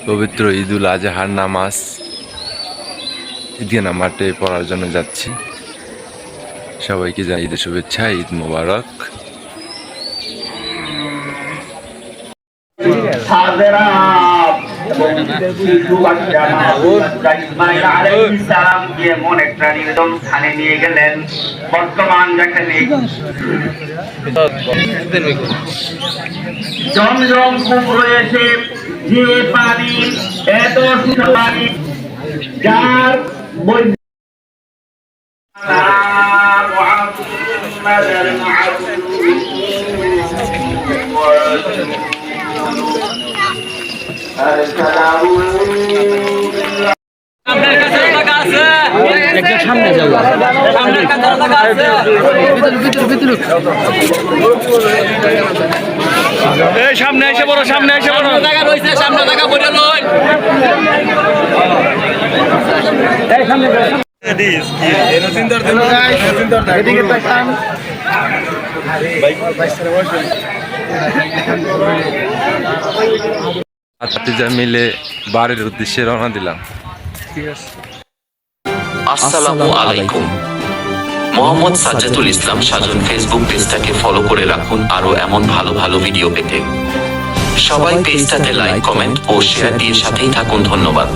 পবিত্র ঈদুল আজহার নামাজ ঈদগাহ মাঠে পড়ার জন্য যাচ্ছি। সবাইকে জানাই ঈদের শুভেচ্ছা, ঈদ মোবারক। এমন একটা নিবেদন স্থানে নিয়ে গেলেন। বর্তমান যেখানে জমজম কূপ রয়েছে, যে পানি এত শুদ্ধ পানি যার সামনে যাবো সামনে এসে বড় সামনে এসে বড় জায়গা রয়েছে, সামনে জায়গা বলে লই মিলে বাড়ির উদ্দেশ্যে রওনা দিলাম। আসসালামু আলাইকুম। মোহাম্মদ সাজ্জাদুল ইসলাম সাজন ফেসবুক পেজটাকে ফলো করে রাখুন আরো এমন ভালো ভালো ভিডিও পেতে। সবাই পেজটাতে লাইক, কমেন্ট ও শেয়ার দিয়ে সাথেই থাকুন। ধন্যবাদ।